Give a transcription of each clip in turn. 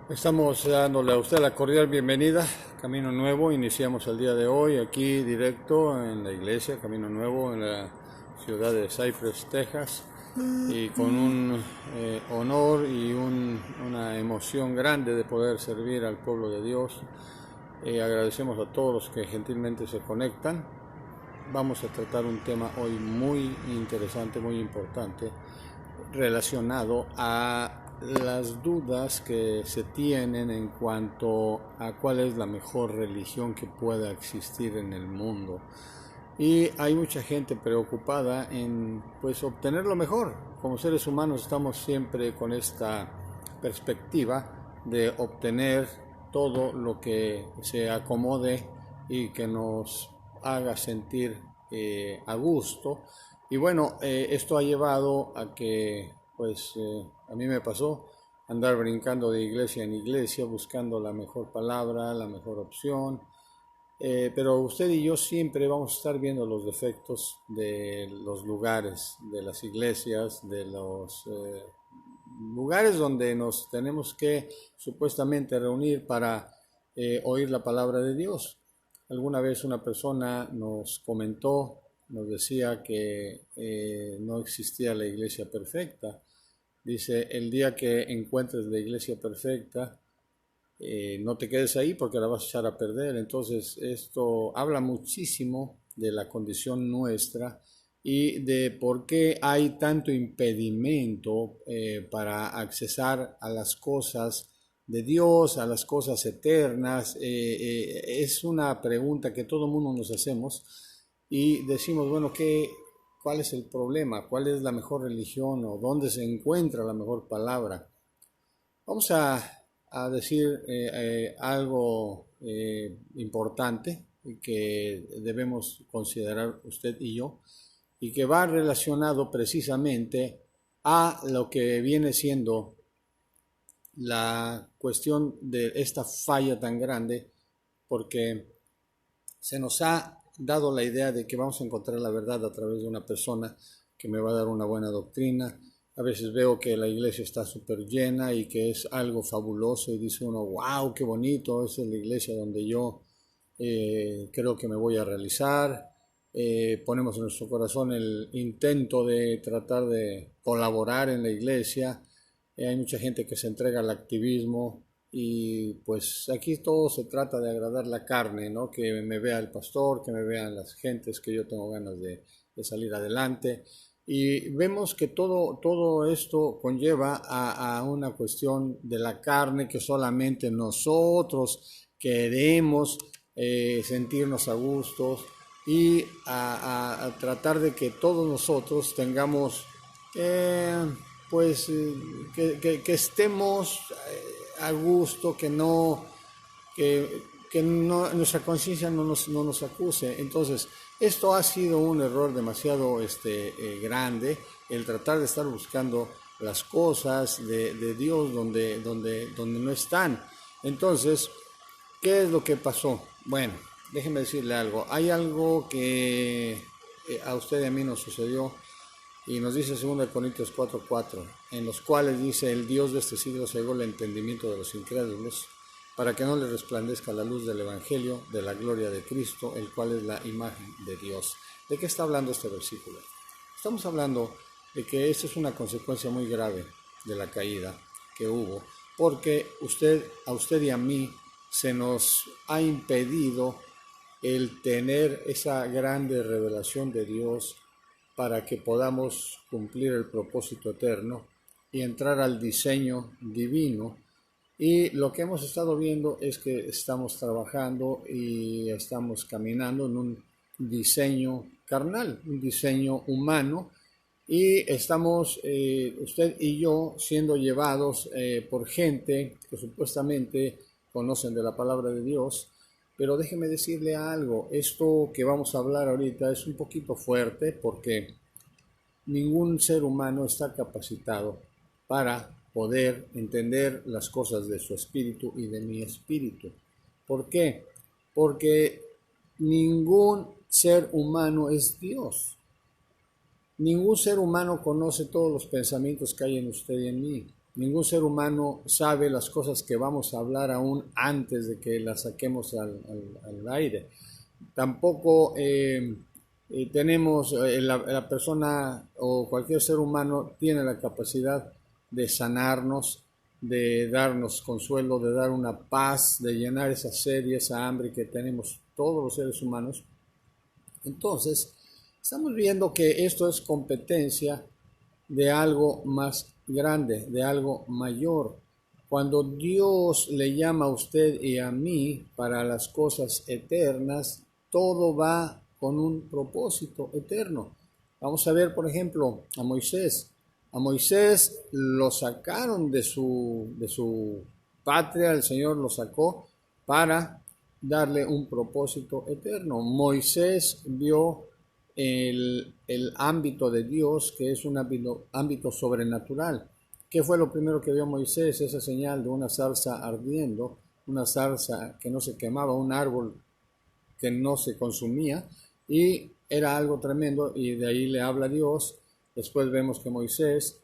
Estamos dándole a usted la cordial bienvenida, Camino Nuevo. Iniciamos el día de hoy aquí directo en la iglesia Camino Nuevo en la ciudad de Cypress, Texas, y con un honor y una emoción grande de poder servir al pueblo de Dios. Agradecemos a todos los que gentilmente se conectan. Vamos a tratar un tema hoy muy interesante, muy importante, relacionado a las dudas que se tienen en cuanto a cuál es la mejor religión que pueda existir en el mundo. Y hay mucha gente preocupada en pues obtener lo mejor. Como seres humanos estamos siempre con esta perspectiva de obtener todo lo que se acomode y que nos haga sentir a gusto. Y bueno, esto ha llevado a que a mí me pasó andar brincando de iglesia en iglesia buscando la mejor palabra, la mejor opción. Pero usted y yo siempre vamos a estar viendo los defectos de los lugares, de las iglesias, de los lugares donde nos tenemos que supuestamente reunir para oír la palabra de Dios. Alguna vez una persona nos comentó, nos decía que no existía la iglesia perfecta. Dice, el día que encuentres la iglesia perfecta, no te quedes ahí porque la vas a echar a perder. Entonces esto habla muchísimo de la condición nuestra y de por qué hay tanto impedimento para accesar a las cosas de Dios, a las cosas eternas. Es una pregunta que todo el mundo nos hacemos y decimos, bueno, ¿cuál es el problema? ¿Cuál es la mejor religión o dónde se encuentra la mejor palabra? Vamos a decir algo importante que debemos considerar usted y yo y que va relacionado precisamente a lo que viene siendo la cuestión de esta falla tan grande, porque se nos ha dado la idea de que vamos a encontrar la verdad a través de una persona que me va a dar una buena doctrina. A veces veo que la iglesia está súper llena y que es algo fabuloso y dice uno, wow, qué bonito, esa es la iglesia donde yo creo que me voy a realizar. Ponemos en nuestro corazón el intento de tratar de colaborar en la iglesia. Hay mucha gente que se entrega al activismo y pues aquí todo se trata de agradar la carne, ¿no? Que me vea el pastor, que me vean las gentes, que yo tengo ganas de salir adelante. Y vemos que todo esto conlleva a una cuestión de la carne que solamente nosotros queremos sentirnos a gustos y a tratar de que todos nosotros tengamos que estemos a gusto, que no, nuestra conciencia no nos acuse. Entonces, esto ha sido un error demasiado grande, el tratar de estar buscando las cosas de Dios donde no están. Entonces, ¿qué es lo que pasó? Bueno, déjeme decirle algo. Hay algo que a usted y a mí nos sucedió y nos dice 2 Corintios 4:4, en los cuales dice, el Dios de este siglo cegó el entendimiento de los incrédulos, para que no les resplandezca la luz del Evangelio de la gloria de Cristo, el cual es la imagen de Dios. ¿De qué está hablando este versículo? Estamos hablando de que esta es una consecuencia muy grave de la caída que hubo, porque a usted y a mí se nos ha impedido el tener esa grande revelación de Dios para que podamos cumplir el propósito eterno y entrar al diseño divino. Y lo que hemos estado viendo es que estamos trabajando y estamos caminando en un diseño carnal, un diseño humano, y estamos, usted y yo, siendo llevados por gente que supuestamente conocen de la palabra de Dios. Pero déjeme decirle algo, esto que vamos a hablar ahorita es un poquito fuerte porque ningún ser humano está capacitado para poder entender las cosas de su espíritu y de mi espíritu. ¿Por qué? Porque ningún ser humano es Dios. Ningún ser humano conoce todos los pensamientos que hay en usted y en mí. Ningún ser humano sabe las cosas que vamos a hablar aún antes de que las saquemos al aire. Tampoco tenemos, la persona o cualquier ser humano tiene la capacidad de sanarnos, de darnos consuelo, de dar una paz, de llenar esa sed y esa hambre que tenemos todos los seres humanos. Entonces, estamos viendo que esto es competencia de algo más grande, de algo mayor. Cuando Dios le llama a usted y a mí para las cosas eternas, todo va con un propósito eterno. Vamos a ver, por ejemplo, a Moisés. A Moisés lo sacaron de su patria, el Señor lo sacó para darle un propósito eterno. Moisés vio el ámbito de Dios, que es un ámbito sobrenatural. ¿Qué fue lo primero que vio Moisés? Esa señal de una zarza ardiendo, una zarza que no se quemaba, un árbol que no se consumía, y era algo tremendo, y de ahí le habla Dios. Después vemos que Moisés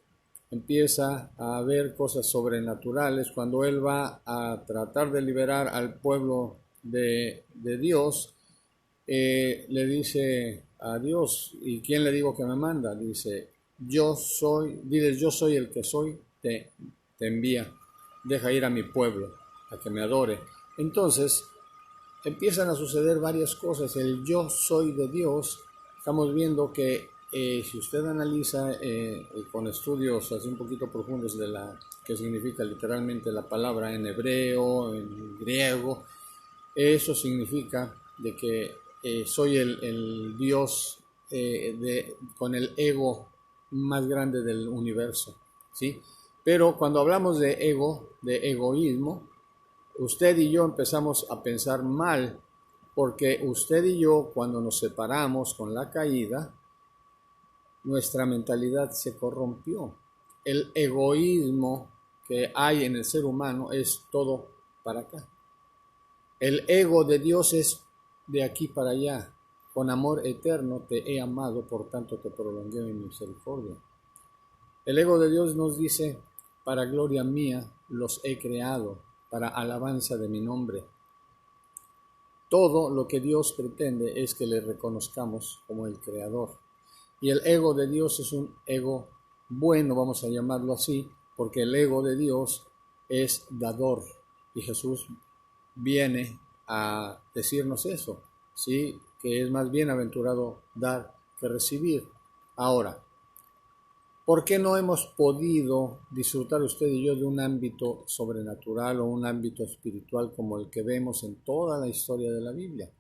empieza a ver cosas sobrenaturales cuando él va a tratar de liberar al pueblo de Dios. Le dice a Dios, ¿y quién le digo que me manda? Dice, diles, yo soy el que soy, te envía, deja ir a mi pueblo, a que me adore. Entonces, empiezan a suceder varias cosas. El yo soy de Dios, estamos viendo que si usted analiza con estudios así un poquito profundos de que significa literalmente la palabra en hebreo, en griego, eso significa de que soy el Dios con el ego más grande del universo, ¿sí? Pero cuando hablamos de ego, de egoísmo, usted y yo empezamos a pensar mal, porque usted y yo, cuando nos separamos con la caída, nuestra mentalidad se corrompió. El egoísmo que hay en el ser humano es todo para acá. El ego de Dios es de aquí para allá. Con amor eterno te he amado, por tanto te prolongué mi misericordia. El ego de Dios nos dice, para gloria mía los he creado, para alabanza de mi nombre. Todo lo que Dios pretende es que le reconozcamos como el creador. Y el ego de Dios es un ego bueno, vamos a llamarlo así, porque el ego de Dios es dador. Y Jesús viene a decirnos eso, ¿sí? Que es más bienaventurado dar que recibir. Ahora, ¿por qué no hemos podido disfrutar usted y yo de un ámbito sobrenatural o un ámbito espiritual como el que vemos en toda la historia de la Biblia?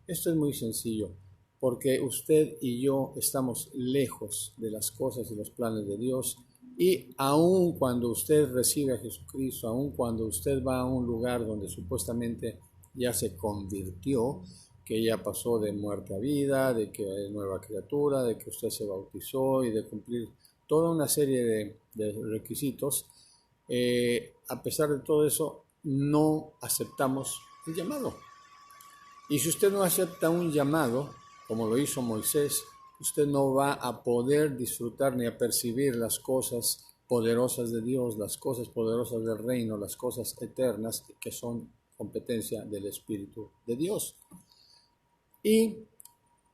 Esto es muy sencillo, porque usted y yo estamos lejos de las cosas y los planes de Dios, y aun cuando usted recibe a Jesucristo, aun cuando usted va a un lugar donde supuestamente ya se convirtió, que ya pasó de muerte a vida, de que es nueva criatura, de que usted se bautizó y de cumplir toda una serie de requisitos, a pesar de todo eso, no aceptamos el llamado. Y si usted no acepta un llamado, como lo hizo Moisés, usted no va a poder disfrutar ni a percibir las cosas poderosas de Dios, las cosas poderosas del reino, las cosas eternas que son competencia del Espíritu de Dios. Y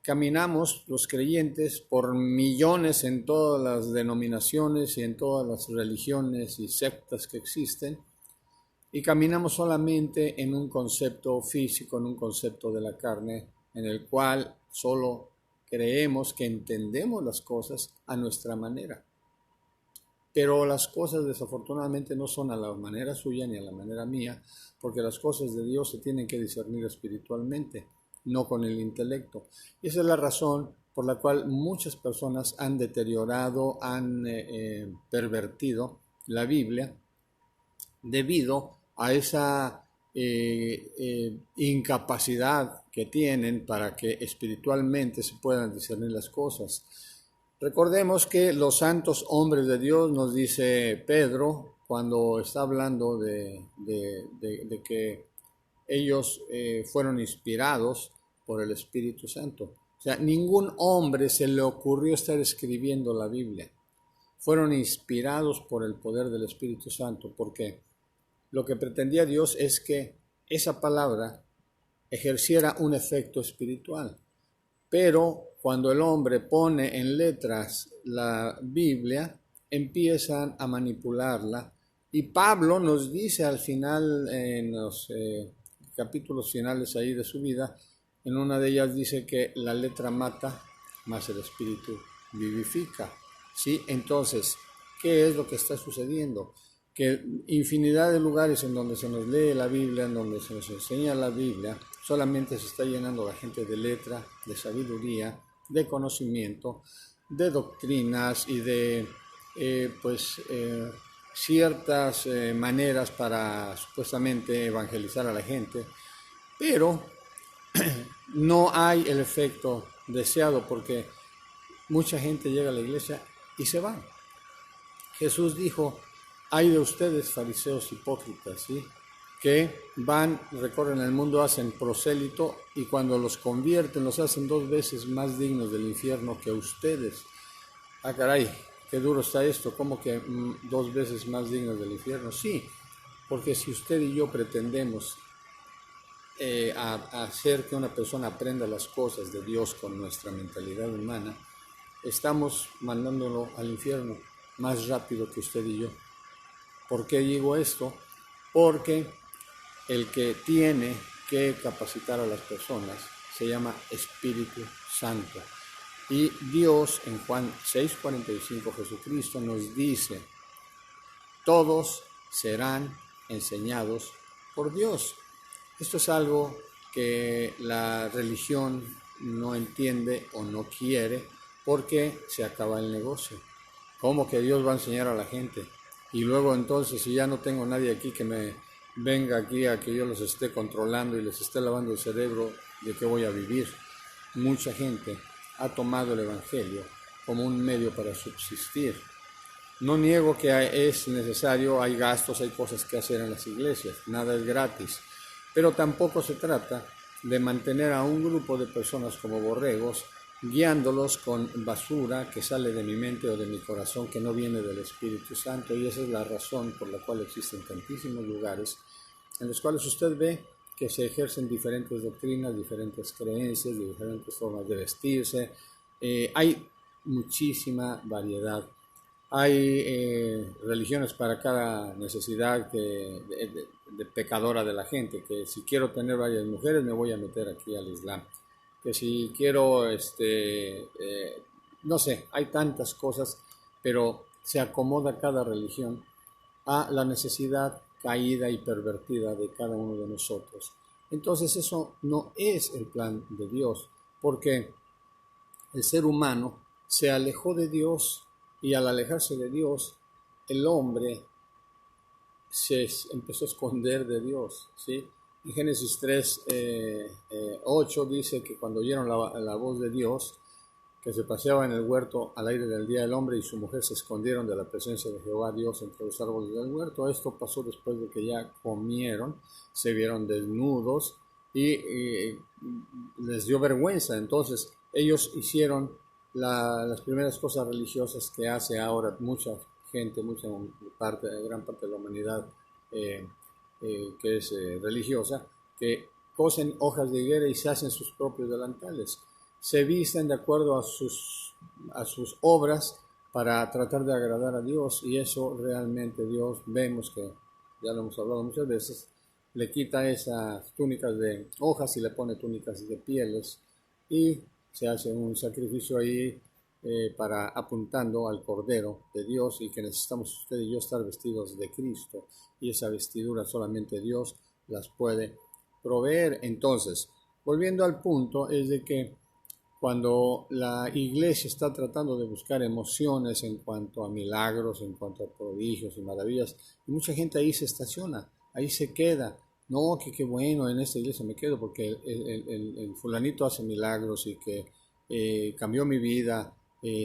caminamos los creyentes por millones en todas las denominaciones y en todas las religiones y sectas que existen, y caminamos solamente en un concepto físico, en un concepto de la carne, en el cual solo creemos que entendemos las cosas a nuestra manera. Pero las cosas desafortunadamente no son a la manera suya ni a la manera mía, porque las cosas de Dios se tienen que discernir espiritualmente, no con el intelecto. Y esa es la razón por la cual muchas personas han deteriorado, han pervertido la Biblia, debido a esa incapacidad que tienen para que espiritualmente se puedan discernir las cosas. Recordemos que los santos hombres de Dios, nos dice Pedro, cuando está hablando de que ellos fueron inspirados por el Espíritu Santo. O sea, ningún hombre se le ocurrió estar escribiendo la Biblia. fueron inspirados por el poder del Espíritu Santo, porque lo que pretendía Dios es que esa palabra ejerciera un efecto espiritual. Pero cuando el hombre pone en letras la Biblia, empiezan a manipularla. Y Pablo nos dice al final, en los capítulos finales ahí de su vida, en una de ellas dice que la letra mata, mas el espíritu vivifica. ¿Sí? Entonces, ¿qué es lo que está sucediendo? Que infinidad de lugares en donde se nos lee la Biblia, en donde se nos enseña la Biblia, solamente se está llenando la gente de letra, de sabiduría, de conocimiento, de doctrinas y de ciertas maneras para supuestamente evangelizar a la gente, pero no hay el efecto deseado porque mucha gente llega a la iglesia y se va. Jesús dijo: hay de ustedes, fariseos hipócritas, ¿sí?, que van, recorren el mundo, hacen prosélito, y cuando los convierten los hacen 2 veces más dignos del infierno que ustedes. Ah, caray, qué duro está esto, ¿cómo que 2 veces más dignos del infierno? Sí, porque si usted y yo pretendemos hacer que una persona aprenda las cosas de Dios con nuestra mentalidad humana, estamos mandándolo al infierno más rápido que usted y yo. ¿Por qué digo esto? Porque el que tiene que capacitar a las personas se llama Espíritu Santo. Y Dios, en Juan 6:45, Jesucristo nos dice: todos serán enseñados por Dios. Esto es algo que la religión no entiende o no quiere, porque se acaba el negocio. ¿Cómo que Dios va a enseñar a la gente? Y luego entonces, si ya no tengo nadie aquí que me venga aquí a que yo los esté controlando y les esté lavando el cerebro, ¿de qué voy a vivir? Mucha gente ha tomado el Evangelio como un medio para subsistir. No niego que es necesario, hay gastos, hay cosas que hacer en las iglesias, nada es gratis, pero tampoco se trata de mantener a un grupo de personas como borregos, guiándolos con basura que sale de mi mente o de mi corazón, que no viene del Espíritu Santo. Y esa es la razón por la cual existen tantísimos lugares en los cuales usted ve que se ejercen diferentes doctrinas, diferentes creencias, diferentes formas de vestirse. Hay muchísima variedad. Hay religiones para cada necesidad de pecadora de la gente, que si quiero tener varias mujeres me voy a meter aquí al Islam, que si quiero, no sé, hay tantas cosas, pero se acomoda cada religión a la necesidad caída y pervertida de cada uno de nosotros. Entonces eso no es el plan de Dios, porque el ser humano se alejó de Dios, y al alejarse de Dios, el hombre se empezó a esconder de Dios, ¿sí? En Génesis 3:8 dice que cuando oyeron la voz de Dios, que se paseaba en el huerto al aire del día, el hombre y su mujer se escondieron de la presencia de Jehová Dios entre los árboles del huerto. Esto pasó después de que ya comieron, se vieron desnudos y les dio vergüenza. Entonces ellos hicieron las primeras cosas religiosas que hace ahora mucha gente, gran parte de la humanidad que es religiosa, que cosen hojas de higuera y se hacen sus propios delantales. Se visten de acuerdo a sus obras para tratar de agradar a Dios, y eso realmente Dios, vemos que, ya lo hemos hablado muchas veces, le quita esas túnicas de hojas y le pone túnicas de pieles, y se hace un sacrificio ahí para apuntando al Cordero de Dios, y que necesitamos usted y yo estar vestidos de Cristo, y esa vestidura solamente Dios las puede proveer. Entonces, volviendo al punto, es de que cuando la iglesia está tratando de buscar emociones en cuanto a milagros, en cuanto a prodigios y maravillas, y mucha gente ahí se estaciona, ahí se queda. No, que qué bueno, en esta iglesia me quedo porque el fulanito hace milagros y que cambió mi vida,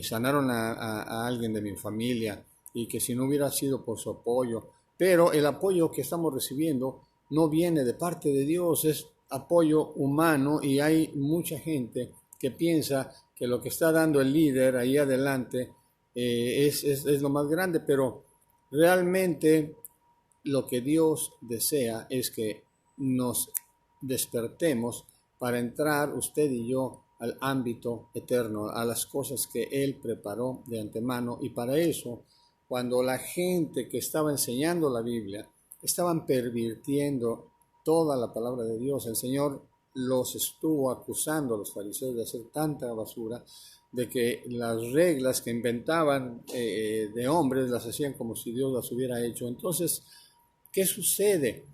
sanaron a alguien de mi familia, y que si no hubiera sido por su apoyo, pero el apoyo que estamos recibiendo no viene de parte de Dios, es apoyo humano, y hay mucha gente que piensa que lo que está dando el líder ahí adelante es lo más grande, pero realmente lo que Dios desea es que nos despertemos para entrar usted y yo al ámbito eterno, a las cosas que Él preparó de antemano. Y para eso, cuando la gente que estaba enseñando la Biblia estaban pervirtiendo toda la palabra de Dios, el Señor los estuvo acusando a los fariseos de hacer tanta basura, de que las reglas que inventaban de hombres las hacían como si Dios las hubiera hecho. Entonces, ¿qué sucede?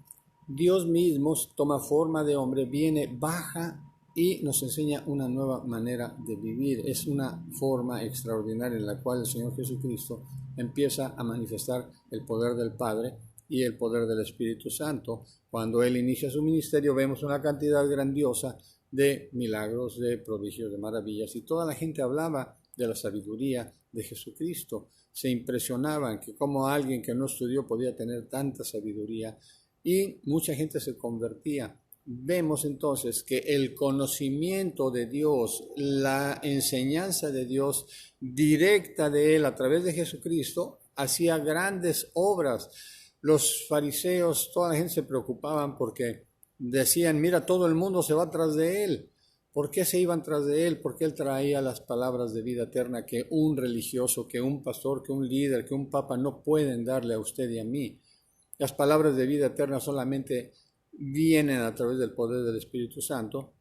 Dios mismo toma forma de hombre, viene, baja y nos enseña una nueva manera de vivir. Es una forma extraordinaria en la cual el Señor Jesucristo empieza a manifestar el poder del Padre y el poder del Espíritu Santo. Cuando Él inicia su ministerio, vemos una cantidad grandiosa de milagros, de prodigios, de maravillas, y toda la gente hablaba de la sabiduría de Jesucristo. Se impresionaban que como alguien que no estudió podía tener tanta sabiduría, y mucha gente se convertía. Vemos entonces que el conocimiento de Dios, la enseñanza de Dios directa de Él a través de Jesucristo, hacía grandes obras. Los fariseos, toda la gente se preocupaban porque decían, mira, todo el mundo se va tras de Él. ¿Por qué se iban tras de Él? Porque Él traía las palabras de vida eterna que un religioso, que un pastor, que un líder, que un papa no pueden darle a usted y a mí. Las palabras de vida eterna solamente vienen a través del poder del Espíritu Santo,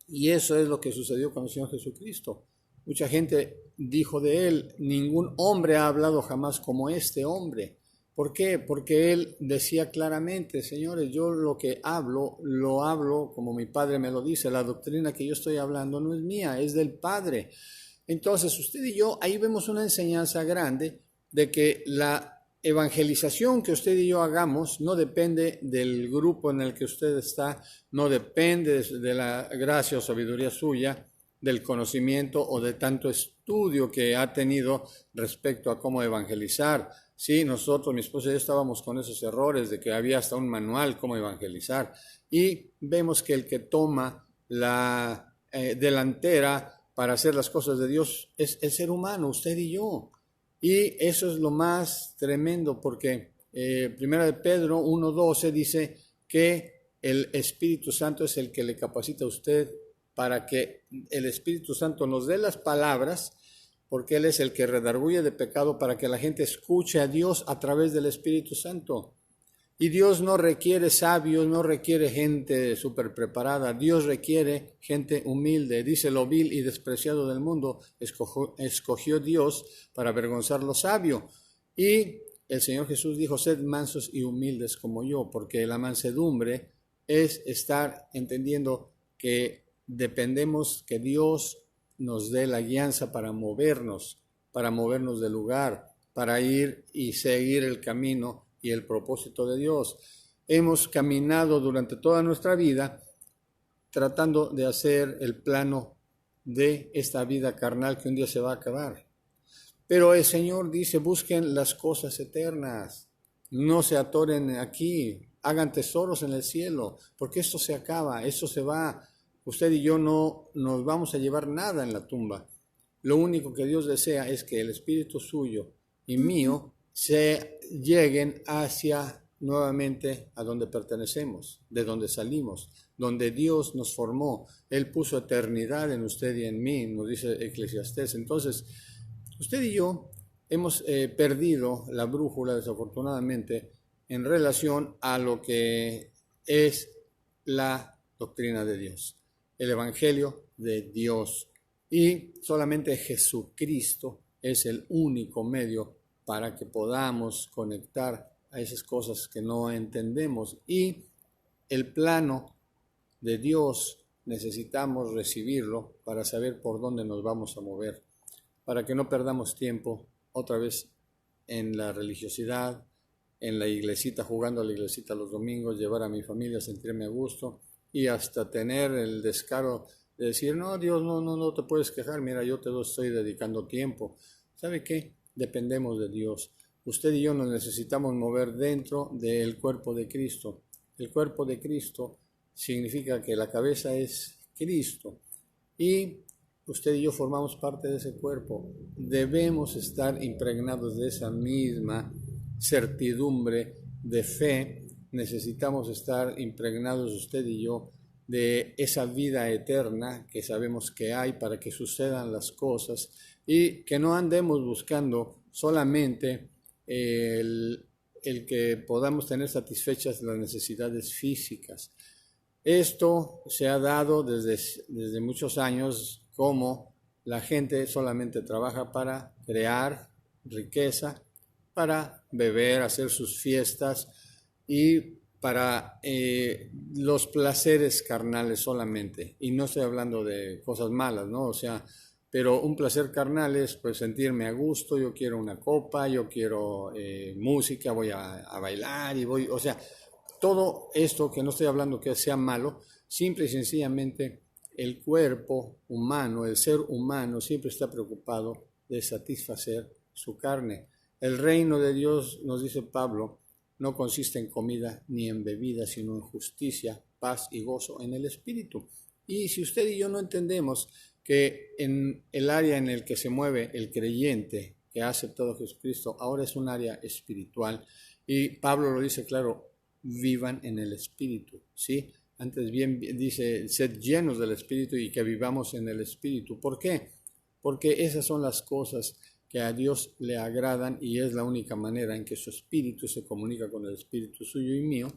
y eso es lo que sucedió con el Señor Jesucristo. Mucha gente dijo de Él, ningún hombre ha hablado jamás como este hombre. ¿Por qué? Porque Él decía claramente, señores, yo lo que hablo, lo hablo como mi Padre me lo dice. La doctrina que yo estoy hablando no es mía, es del Padre. Entonces, usted y yo, ahí vemos una enseñanza grande de que la evangelización que usted y yo hagamos no depende del grupo en el que usted está, no depende de la gracia o sabiduría suya, del conocimiento o de tanto estudio que ha tenido respecto a cómo evangelizar. Sí, nosotros, mi esposa y yo, estábamos con esos errores de que había hasta un manual cómo evangelizar, y vemos que el que toma la delantera para hacer las cosas de Dios es el ser humano, usted y yo. Y eso es lo más tremendo, porque Primera de Pedro 1:12 dice que el Espíritu Santo es el que le capacita a usted para que el Espíritu Santo nos dé las palabras, porque Él es el que redarguye de pecado, para que la gente escuche a Dios a través del Espíritu Santo. Y Dios no requiere sabios, no requiere gente súper preparada. Dios requiere gente humilde. Dice, lo vil y despreciado del mundo escogió Dios para avergonzar lo sabio. Y el Señor Jesús dijo, sed mansos y humildes como yo, porque la mansedumbre es estar entendiendo que dependemos que Dios nos dé la guianza para movernos del lugar, para ir y seguir el camino y el propósito de Dios. Hemos caminado durante toda nuestra vida tratando de hacer el plano de esta vida carnal que un día se va a acabar. Pero el Señor dice, busquen las cosas eternas, no se atoren aquí, hagan tesoros en el cielo, porque esto se acaba, esto se va. Usted y yo no nos vamos a llevar nada en la tumba. Lo único que Dios desea es que el espíritu suyo y mío se lleguen hacia nuevamente a donde pertenecemos, de donde salimos, donde Dios nos formó. Él puso eternidad en usted y en mí, nos dice Eclesiastés. Entonces, usted y yo hemos perdido la brújula, desafortunadamente, en relación a lo que es la doctrina de Dios, el Evangelio de Dios. Y solamente Jesucristo es el único medio para que podamos conectar a esas cosas que no entendemos. Y el plano de Dios necesitamos recibirlo para saber por dónde nos vamos a mover, para que no perdamos tiempo otra vez en la religiosidad, en la iglesita, jugando a la iglesita los domingos, llevar a mi familia a sentirme a gusto y hasta tener el descaro de decir, no, Dios, no te puedes quejar, mira, yo te estoy dedicando tiempo. ¿Sabe qué? Dependemos de Dios. Usted y yo nos necesitamos mover dentro del cuerpo de Cristo. El cuerpo de Cristo significa que la cabeza es Cristo. Y usted y yo formamos parte de ese cuerpo. Debemos estar impregnados de esa misma certidumbre de fe. Necesitamos estar impregnados usted y yo de esa vida eterna que sabemos que hay para que sucedan las cosas y que no andemos buscando solamente el que podamos tener satisfechas las necesidades físicas. Esto se ha dado desde muchos años, como la gente solamente trabaja para crear riqueza, para beber, hacer sus fiestas y para los placeres carnales solamente. Y no estoy hablando de cosas malas, ¿no? O sea, pero un placer carnal es pues sentirme a gusto, yo quiero una copa, yo quiero música, voy a bailar y voy, o sea, todo esto que no estoy hablando que sea malo, simple y sencillamente el cuerpo humano, el ser humano siempre está preocupado de satisfacer su carne. El reino de Dios, nos dice Pablo, no consiste en comida ni en bebida, sino en justicia, paz y gozo en el Espíritu. Y si usted y yo no entendemos que en el área en el que se mueve el creyente que ha aceptado a Jesucristo, ahora es un área espiritual, y Pablo lo dice claro, vivan en el Espíritu, ¿sí? Antes bien dice, sed llenos del Espíritu y que vivamos en el Espíritu. ¿Por qué? Porque esas son las cosas que a Dios le agradan y es la única manera en que su Espíritu se comunica con el Espíritu suyo y mío.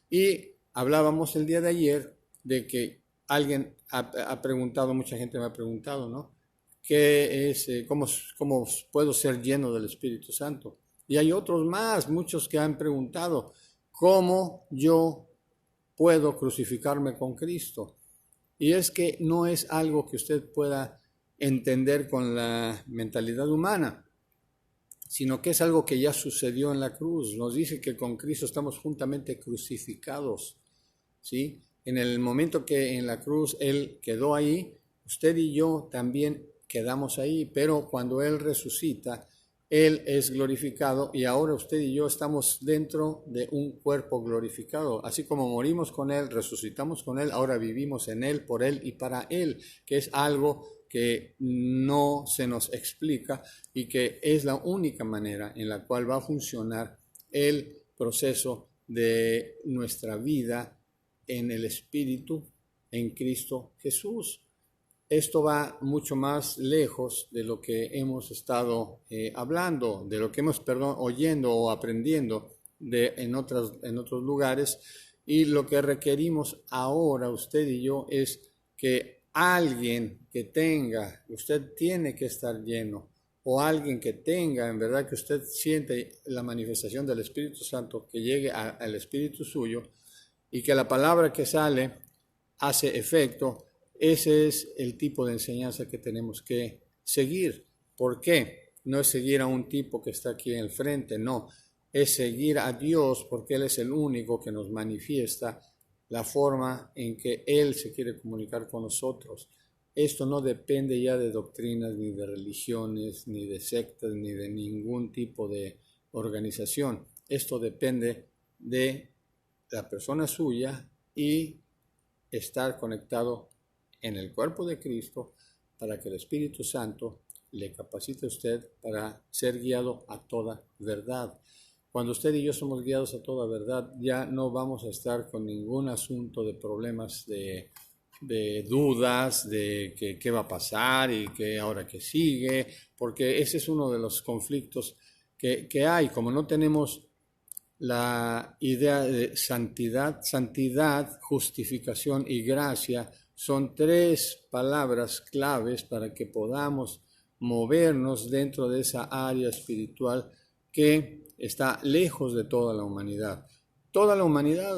Y hablábamos el día de ayer de que alguien ha preguntado, mucha gente me ha preguntado, ¿no? ¿Qué es, cómo puedo ser lleno del Espíritu Santo? Y hay otros más, muchos que han preguntado, ¿cómo yo puedo crucificarme con Cristo? Y es que no es algo que usted pueda entender con la mentalidad humana, sino que es algo que ya sucedió en la cruz. Nos dice que con Cristo estamos juntamente crucificados, ¿sí? En el momento que en la cruz Él quedó ahí, usted y yo también quedamos ahí, pero cuando Él resucita, Él es glorificado y ahora usted y yo estamos dentro de un cuerpo glorificado. Así como morimos con Él, resucitamos con Él, ahora vivimos en Él, por Él y para Él, que es algo que no se nos explica y que es la única manera en la cual va a funcionar el proceso de nuestra vida en el Espíritu, en Cristo Jesús. Esto va mucho más lejos de lo que hemos estado hablando, de lo que hemos, oyendo o aprendiendo en otros lugares. Y lo que requerimos ahora, usted y yo, es que alguien que tenga, usted tiene que estar lleno, o alguien que tenga, en verdad que usted siente la manifestación del Espíritu Santo, que llegue al Espíritu suyo, y que la palabra que sale hace efecto. Ese es el tipo de enseñanza que tenemos que seguir. ¿Por qué? No es seguir a un tipo que está aquí en el frente, no. Es seguir a Dios porque Él es el único que nos manifiesta la forma en que Él se quiere comunicar con nosotros. Esto no depende ya de doctrinas, ni de religiones, ni de sectas, ni de ningún tipo de organización. Esto depende de la persona suya y estar conectado en el cuerpo de Cristo para que el Espíritu Santo le capacite a usted para ser guiado a toda verdad. Cuando usted y yo somos guiados a toda verdad, ya no vamos a estar con ningún asunto de problemas de dudas, de que qué va a pasar y que ahora que sigue, porque ese es uno de los conflictos que hay. Como no tenemos la idea de santidad, justificación y gracia son tres palabras claves para que podamos movernos dentro de esa área espiritual que está lejos de toda la humanidad. Toda la humanidad,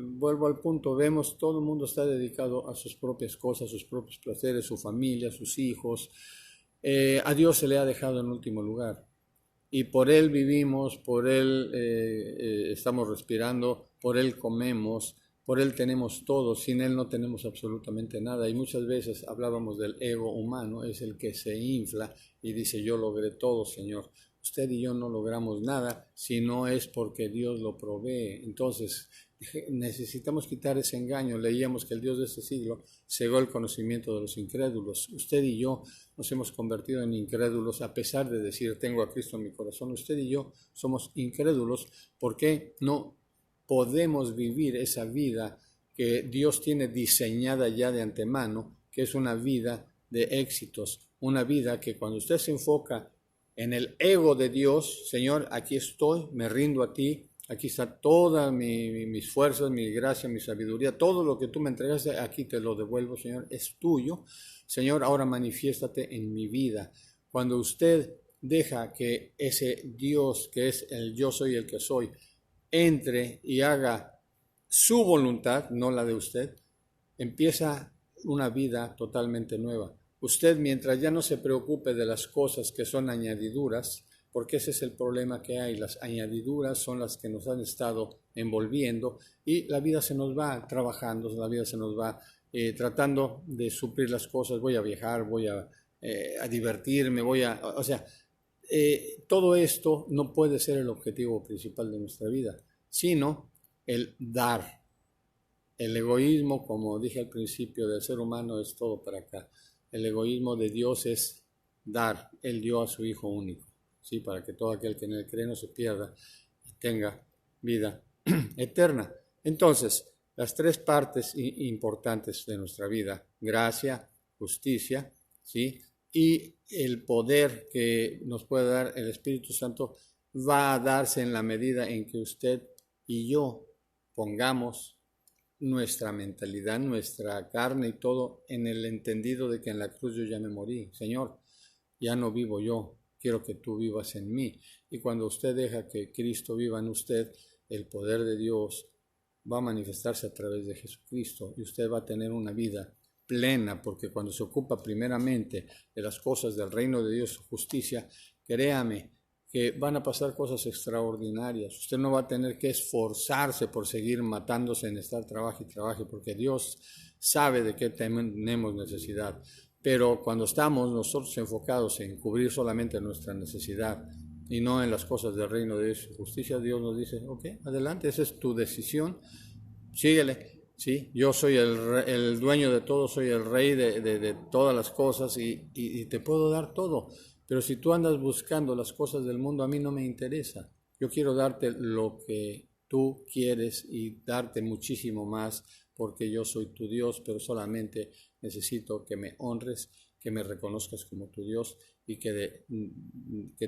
vuelvo al punto, vemos todo el mundo está dedicado a sus propias cosas, sus propios placeres, su familia, sus hijos. A Dios se le ha dejado en último lugar. Y por Él vivimos, por Él estamos respirando, por Él comemos, por Él tenemos todo, sin Él no tenemos absolutamente nada. Y muchas veces hablábamos del ego humano, es el que se infla y dice, yo logré todo, Señor. Usted y yo no logramos nada si no es porque Dios lo provee. Entonces, necesitamos quitar ese engaño. Leíamos que el Dios de este siglo cegó el conocimiento de los incrédulos. Usted y yo nos hemos convertido en incrédulos a pesar de decir, tengo a Cristo en mi corazón. Usted y yo somos incrédulos porque no podemos vivir esa vida que Dios tiene diseñada ya de antemano, que es una vida de éxitos, una vida que cuando usted se enfoca en el ego de Dios, Señor, aquí estoy, me rindo a ti, aquí está todas mis fuerzas, mi gracia, mi sabiduría, todo lo que tú me entregaste, aquí te lo devuelvo, Señor, es tuyo. Señor, ahora manifiéstate en mi vida. Cuando usted deja que ese Dios, que es el yo soy el que soy, entre y haga su voluntad, no la de usted, empieza una vida totalmente nueva. Usted, mientras ya no se preocupe de las cosas que son añadiduras, porque ese es el problema que hay, las añadiduras son las que nos han estado envolviendo y la vida se nos va trabajando, la vida se nos va tratando de suplir las cosas, voy a viajar, voy a divertirme, todo esto no puede ser el objetivo principal de nuestra vida, sino el dar. El egoísmo, como dije al principio, del ser humano es todo para acá. El egoísmo de Dios es dar. Él dio a su Hijo único, ¿sí? Para que todo aquel que en él cree no se pierda y tenga vida eterna. Entonces, las tres partes importantes de nuestra vida, gracia, justicia, ¿sí? Y el poder que nos puede dar el Espíritu Santo va a darse en la medida en que usted y yo pongamos nuestra mentalidad, nuestra carne y todo en el entendido de que en la cruz yo ya me morí. Señor, ya no vivo yo, quiero que tú vivas en mí. Y cuando usted deja que Cristo viva en usted, el poder de Dios va a manifestarse a través de Jesucristo y usted va a tener una vida plena, porque cuando se ocupa primeramente de las cosas del reino de Dios, su justicia, créame que van a pasar cosas extraordinarias. Usted no va a tener que esforzarse por seguir matándose en estar trabaje y trabaje, porque Dios sabe de qué tenemos necesidad. Pero cuando estamos nosotros enfocados en cubrir solamente nuestra necesidad y no en las cosas del reino de Dios y justicia, Dios nos dice, ok, adelante, esa es tu decisión, síguele. Sí, yo soy el dueño de todo, soy el rey de todas las cosas y te puedo dar todo. Pero si tú andas buscando las cosas del mundo, a mí no me interesa. Yo quiero darte lo que tú quieres y darte muchísimo más porque yo soy tu Dios, pero solamente necesito que me honres, que me reconozcas como tu Dios y que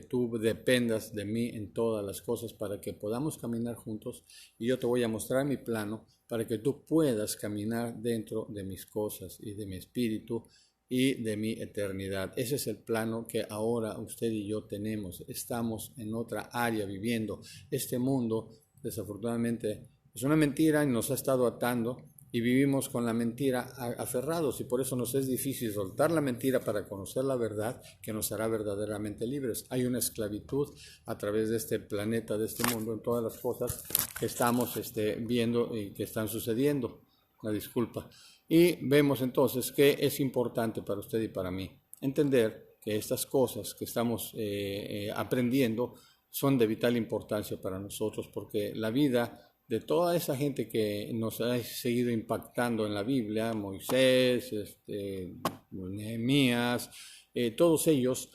tú dependas de mí en todas las cosas para que podamos caminar juntos y yo te voy a mostrar mi plano para que tú puedas caminar dentro de mis cosas y de mi espíritu y de mi eternidad. Ese es el plano que ahora usted y yo tenemos. Estamos en otra área viviendo. Este mundo, desafortunadamente, es una mentira y nos ha estado atando y vivimos con la mentira aferrados y por eso nos es difícil soltar la mentira para conocer la verdad que nos hará verdaderamente libres. Hay una esclavitud a través de este planeta, de este mundo, en todas las cosas que estamos viendo y que están sucediendo. Una disculpa. Y vemos entonces que es importante para usted y para mí entender que estas cosas que estamos aprendiendo son de vital importancia para nosotros porque la vida de toda esa gente que nos ha seguido impactando en la Biblia, Moisés, Nehemías, todos ellos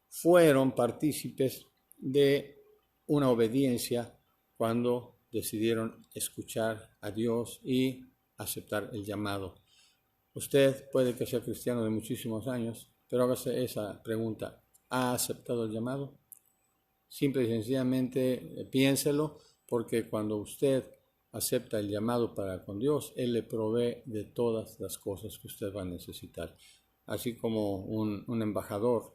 fueron partícipes de una obediencia cuando decidieron escuchar a Dios y aceptar el llamado. Usted puede que sea cristiano de muchísimos años, pero hágase esa pregunta: ¿ha aceptado el llamado? Simple y sencillamente piénselo, porque cuando usted acepta el llamado para con Dios, Él le provee de todas las cosas que usted va a necesitar. Así como un embajador,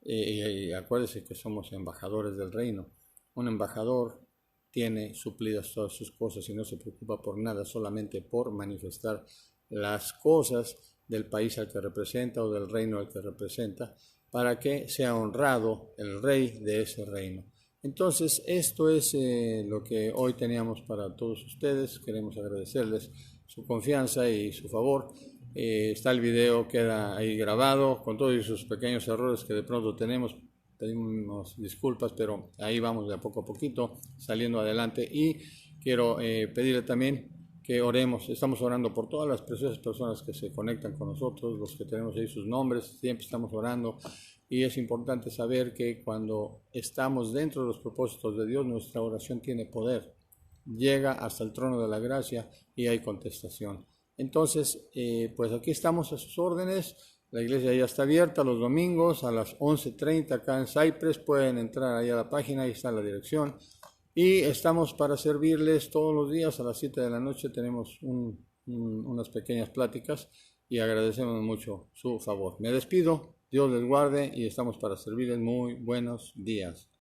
y acuérdese que somos embajadores del reino, un embajador tiene suplidas todas sus cosas y no se preocupa por nada, solamente por manifestar las cosas del país al que representa o del reino al que representa, para que sea honrado el rey de ese reino. Entonces, esto es lo que hoy teníamos para todos ustedes. Queremos agradecerles su confianza y su favor. Está el video, queda ahí grabado con todos sus pequeños errores que de pronto tenemos, pedimos disculpas, pero ahí vamos de a poquito saliendo adelante. Y quiero pedirle también que oremos. Estamos orando por todas las preciosas personas que se conectan con nosotros, los que tenemos ahí sus nombres, siempre estamos orando. Y es importante saber que cuando estamos dentro de los propósitos de Dios, nuestra oración tiene poder. Llega hasta el trono de la gracia y hay contestación. Entonces, pues aquí estamos a sus órdenes. La iglesia ya está abierta los domingos a las 11:30 acá en Cypress. Pueden entrar ahí a la página, ahí está la dirección. Y estamos para servirles todos los días a las 7 de la noche. Tenemos unas pequeñas pláticas y agradecemos mucho su favor. Me despido, Dios les guarde y estamos para servirles. Muy buenos días.